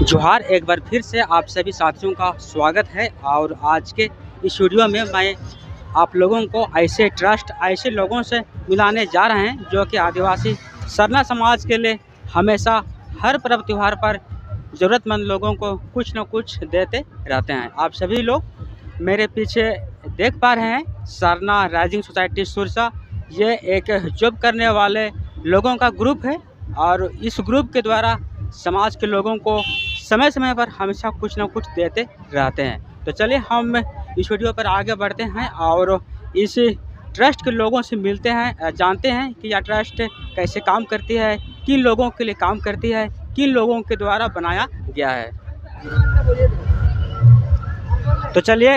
जोहार, एक बार फिर से आप सभी साथियों का स्वागत है। और आज के इस वीडियो में मैं आप लोगों को ऐसे ट्रस्ट, ऐसे लोगों से मिलाने जा रहे हैं जो कि आदिवासी सरना समाज के लिए हमेशा हर पर्व त्यौहार पर ज़रूरतमंद लोगों को कुछ न कुछ देते रहते हैं। आप सभी लोग मेरे पीछे देख पा रहे हैं सरना राइजिंग सोसाइटी सुरसा। ये एक जॉब करने वाले लोगों का ग्रुप है और इस ग्रुप के द्वारा समाज के लोगों को समय समय पर हमेशा कुछ न कुछ देते रहते हैं। तो चलिए हम इस वीडियो पर आगे बढ़ते हैं और इस ट्रस्ट के लोगों से मिलते हैं, जानते हैं कि यह ट्रस्ट कैसे काम करती है, किन लोगों के लिए काम करती है, किन लोगों के द्वारा बनाया गया है। तो चलिए,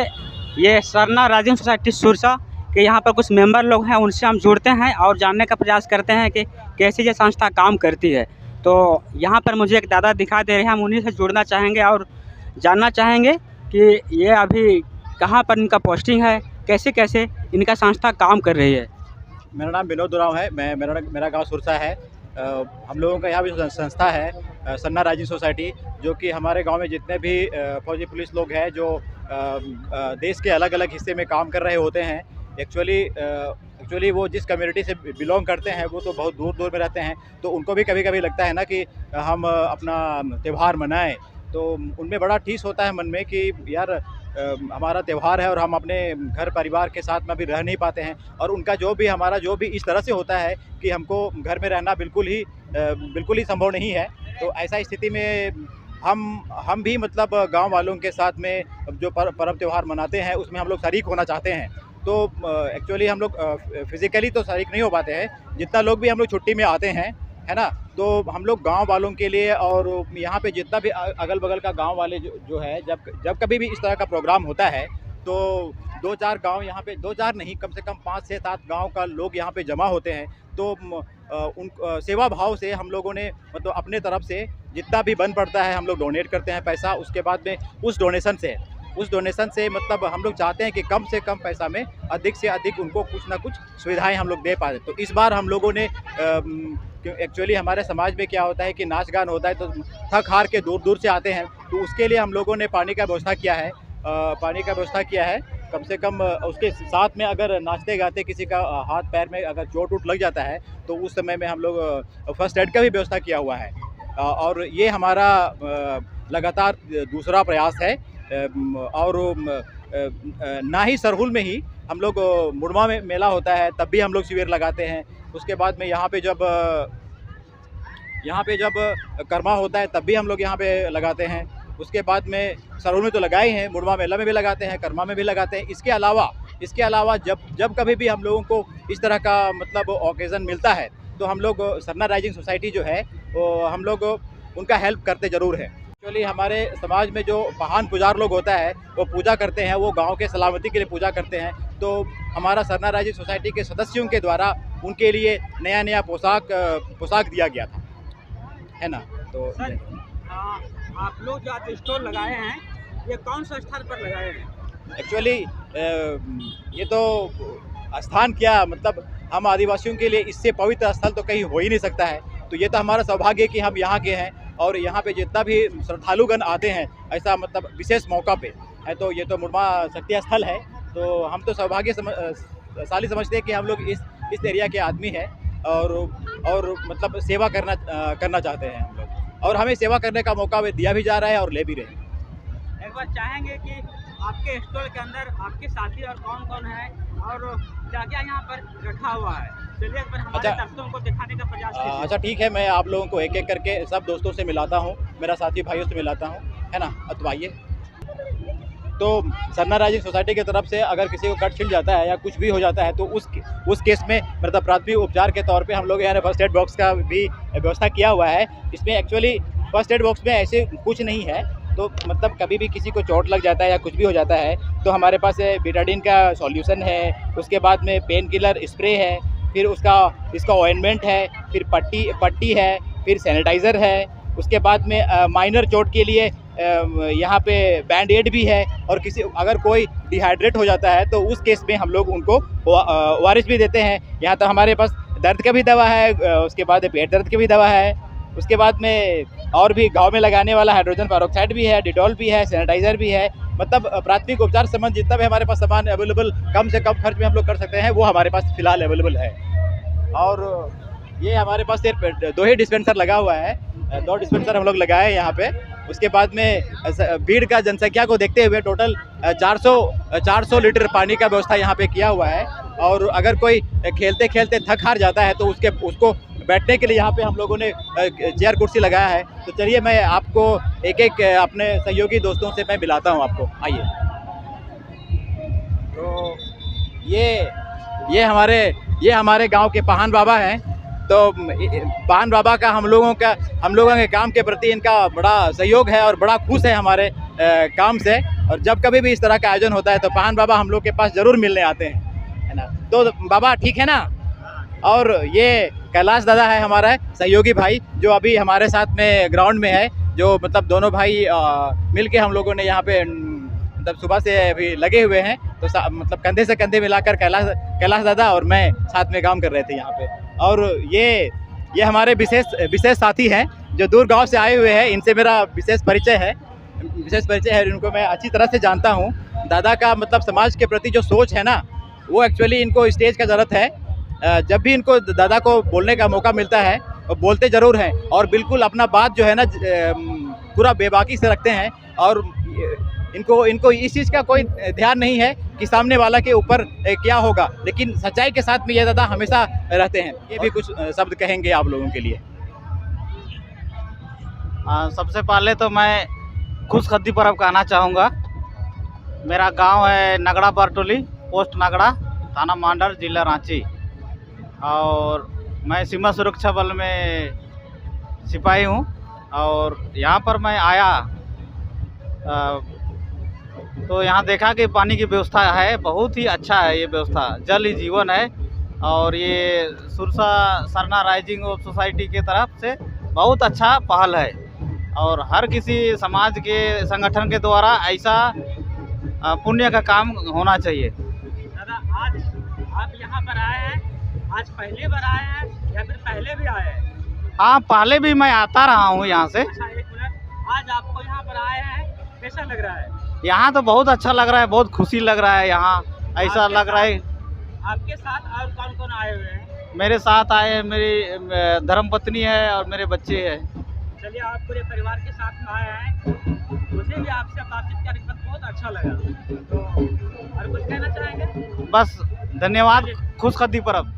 ये सरना राइजिंग सोसाइटी सुरसा के यहाँ पर कुछ मेंबर लोग हैं, उनसे हम जुड़ते हैं और जानने का प्रयास करते हैं कि कैसे ये संस्था काम करती है। तो यहाँ पर मुझे एक दादा दिखाई दे रहे हैं, हम उन्हीं से जुड़ना चाहेंगे और जानना चाहेंगे कि ये अभी कहाँ पर इनका पोस्टिंग है, कैसे कैसे इनका संस्था काम कर रही है। मेरा नाम विनोद उरांव है। मेरा गांव सुरसा है। हम लोगों का यहाँ भी संस्था है सरना राइजिंग सोसाइटी, जो कि हमारे गांव में जितने भी फौजी पुलिस लोग हैं जो देश के अलग अलग हिस्से में काम कर रहे होते हैं। एक्चुअली वो जिस कम्युनिटी से बिलोंग करते हैं वो तो बहुत दूर दूर में रहते हैं, तो उनको भी कभी कभी लगता है ना कि हम अपना त्यौहार मनाएं, तो उनमें बड़ा ठेस होता है मन में कि यार हमारा त्यौहार है और हम अपने घर परिवार के साथ में अभी रह नहीं पाते हैं। और उनका हमारा जो भी इस तरह से होता है कि हमको घर में रहना बिल्कुल ही संभव नहीं है। तो ऐसा स्थिति में हम भी मतलब गांव वालों के साथ में जो पर्व त्यौहार मनाते हैं उसमें हम लोग शरीक होना चाहते हैं। तो एक्चुअली हम लोग फिज़िकली तो शरीक नहीं हो पाते हैं, जितना लोग भी हम लोग छुट्टी में आते हैं, है ना। तो हम लोग गांव वालों के लिए और यहाँ पे जितना भी अगल बगल का गांव वाले जो है, जब कभी भी इस तरह का प्रोग्राम होता है तो 2-4 गांव यहाँ पे, 2-4 नहीं, कम से कम 5 से 7 गांव का लोग यहाँ पे जमा होते हैं। तो उन सेवा भाव से हम लोगों ने मतलब अपने तरफ से जितना भी बन पड़ता है हम लोग डोनेट करते हैं पैसा। उसके बाद में उस डोनेशन से मतलब हम लोग चाहते हैं कि कम से कम पैसा में अधिक से अधिक उनको कुछ ना कुछ सुविधाएं हम लोग दे पाए। तो इस बार हम लोगों ने एक्चुअली हमारे समाज में क्या होता है कि नाच गान होता है तो थक हार के दूर दूर से आते हैं, तो उसके लिए हम लोगों ने पानी का व्यवस्था किया है। कम से कम उसके साथ में अगर नाचते गाते किसी का हाथ पैर में अगर चोट वोट लग जाता है तो उस समय में हम लोग फर्स्ट एड का भी व्यवस्था किया हुआ है। और ये हमारा लगातार दूसरा प्रयास है। और ना ही सरहुल में ही हम लोग मुड़मा में मेला होता है तब भी हम लोग शिविर लगाते हैं। उसके बाद में यहाँ पे जब कर्मा होता है तब भी हम लोग यहाँ पे लगाते हैं। उसके बाद में सरहुल में तो लगाए हैं, मुड़मा मेला में भी लगाते हैं, कर्मा में भी लगाते हैं। इसके अलावा जब कभी भी हम लोगों को इस तरह का मतलब ओकेज़न मिलता है तो हम लोग सरना राइजिंग सोसाइटी जो है वो हम लोग उनका हेल्प करते ज़रूर है। एक्चुअली हमारे समाज में जो महान पुजार लोग होता है वो पूजा करते हैं, वो गांव के सलामती के लिए पूजा करते हैं। तो हमारा सरना राइजिंग सोसाइटी के सदस्यों के द्वारा उनके लिए नया पोशाक दिया गया था, है ना। तो सर, आप लोग जो आज स्टॉल लगाए हैं ये कौन सा स्थल पर लगाए हैं? एक्चुअली ये तो स्थान क्या, मतलब हम आदिवासियों के लिए इससे पवित्र स्थल तो कहीं हो ही नहीं सकता है। तो ये तो हमारा सौभाग्य है कि हम यहाँ के हैं और यहाँ पे जितना भी श्रद्धालुगण आते हैं ऐसा मतलब विशेष मौका पे है, तो ये तो मुड़मा शक्ति स्थल है। तो हम तो सौभाग्यशाली समझते हैं कि हम लोग इस एरिया के आदमी हैं और मतलब सेवा करना चाहते हैं हम लोग, और हमें सेवा करने का मौका दिया भी जा रहा है और ले भी रहे हैं। एक बार चाहेंगे कि आपके स्टॉल के अंदर आपके साथी और कौन कौन है और क्या क्या यहाँ पर रखा हुआ है, चलिए एक बार हमारे दर्शकों को दिखाने का प्रयास कीजिए। अच्छा ठीक है, मैं आप लोगों को एक एक करके सब दोस्तों से मिलाता हूँ, मेरा साथी भाइयों से मिलाता हूँ, है ना। तो आइए। तो सरना राइजिंग सोसाइटी की तरफ से अगर किसी को कट छिल जाता है या कुछ भी हो जाता है तो उस केस में मतलब प्राथमिक उपचार के तौर पे हम लोग यहाँ फर्स्ट एड बॉक्स का भी व्यवस्था किया हुआ है। इसमें एक्चुअली फर्स्ट एड बॉक्स में ऐसे कुछ नहीं है, तो मतलब कभी भी किसी को चोट लग जाता है या कुछ भी हो जाता है तो हमारे पास बेटाडीन का सॉल्यूशन है, उसके बाद में पेन किलर स्प्रे है, फिर इसका ऑइंटमेंट है, फिर पट्टी है, फिर सैनिटाइज़र है। उसके बाद में माइनर चोट के लिए यहाँ पे बैंड एड भी है, और अगर कोई डिहाइड्रेट हो जाता है तो उस केस में हम लोग उनको ORS भी देते हैं। यहाँ तो हमारे पास दर्द का भी दवा है, उसके बाद पेट दर्द की भी दवा है, उसके बाद में और भी गांव में लगाने वाला हाइड्रोजन पेरोक्साइड भी है, डिटॉल भी है, सैनिटाइज़र भी है। मतलब प्राथमिक उपचार संबंध जितना भी हमारे पास सामान अवेलेबल कम से कम खर्च में हम लोग कर सकते हैं, वो हमारे पास फ़िलहाल अवेलेबल है। और ये हमारे पास सिर्फ 2 ही डिस्पेंसर लगा हुआ है, 2 डिस्पेंसर हम लोग लगाए हैं यहाँ पे। उसके बाद में भीड़ का जनसंख्या को देखते हुए टोटल 400 लीटर पानी का व्यवस्था यहाँ पे किया हुआ है। और अगर कोई खेलते खेलते थक हार जाता है तो उसको बैठने के लिए यहाँ पे हम लोगों ने चेयर कुर्सी लगाया है। तो चलिए मैं आपको एक एक अपने सहयोगी दोस्तों से मैं मिलाता हूँ आपको, आइए। तो ये हमारे गांव के पाहन बाबा हैं। तो पाहन बाबा का हम लोगों के काम के प्रति इनका बड़ा सहयोग है और बड़ा खुश है हमारे काम से। और जब कभी भी इस तरह का आयोजन होता है तो पाहन बाबा हम लोग के पास ज़रूर मिलने आते हैं, है ना। तो बाबा ठीक है ना। और ये कैलाश दादा है हमारा सहयोगी भाई, जो अभी हमारे साथ में ग्राउंड में है, जो मतलब दोनों भाई मिल के हम लोगों ने यहाँ पे मतलब सुबह से अभी लगे हुए हैं। तो मतलब कंधे से कंधे मिलाकर कैलाश दादा और मैं साथ में काम कर रहे थे यहाँ पे। और ये हमारे विशेष साथी हैं जो दूर गांव से आए हुए हैं। इनसे मेरा विशेष परिचय है, इनको मैं अच्छी तरह से जानता हूँ। दादा का मतलब समाज के प्रति जो सोच है ना, वो एक्चुअली इनको स्टेज का ज़रूरत है। जब भी इनको दादा को बोलने का मौका मिलता है वो बोलते ज़रूर हैं और बिल्कुल अपना बात जो है ना पूरा बेबाकी से रखते हैं। और इनको इस चीज़ का कोई ध्यान नहीं है कि सामने वाला के ऊपर क्या होगा, लेकिन सच्चाई के साथ में ये दादा हमेशा रहते हैं। ये भी कुछ शब्द कहेंगे आप लोगों के लिए। सबसे पहले तो मैं खुशखदी पर्व कहना चाहूँगा। मेरा गांव है नगड़ा बरटोली, पोस्ट नगड़ा, थाना मांडर, जिला रांची। और मैं सीमा सुरक्षा बल में सिपाही हूँ। और यहाँ पर मैं आया तो यहाँ देखा कि पानी की व्यवस्था है, बहुत ही अच्छा है ये व्यवस्था। जल ही जीवन है। और ये सुरसा सरना राइजिंग ऑफ सोसाइटी के तरफ से बहुत अच्छा पहल है। और हर किसी समाज के संगठन के द्वारा ऐसा पुण्य का काम होना चाहिए। दादा आज आप यहाँ पर आए हैं, आज पहली बार आए हैं या फिर पहले भी आए हैं? हाँ, पहले भी मैं आता रहा हूँ यहाँ से। अच्छा, एक मिनट, आज आपको यहाँ पर आए हैं, कैसा लग रहा है? यहाँ तो बहुत अच्छा लग रहा है, बहुत खुशी लग रहा है। यहाँ ऐसा लग रहा है। आपके साथ और कौन कौन आए हुए हैं? मेरे साथ आए हैं, मेरी धर्मपत्नी है और मेरे बच्चे हैं। चलिए, आप पूरे परिवार के साथ में आए हैं, मुझे भी आपसे बातचीत करके बहुत अच्छा लगा। तो और कुछ कहना चाहेंगे? बस धन्यवाद। खुशखदी पर्व।